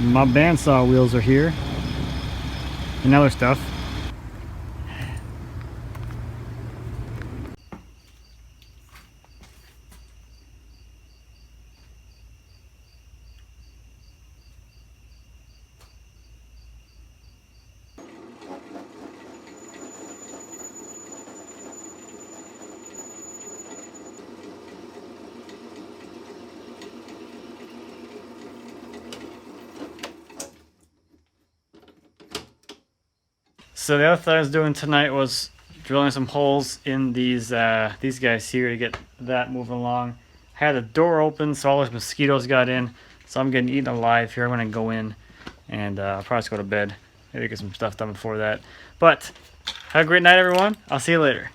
My bandsaw wheels are here and other stuff. So the other thing I was doing tonight was drilling some holes in these guys here to get that moving along. I had the door open, so all those mosquitoes got in. So I'm getting eaten alive here. I'm gonna go in and I'll probably just go to bed. Maybe get some stuff done before that. But have a great night, everyone. I'll see you later.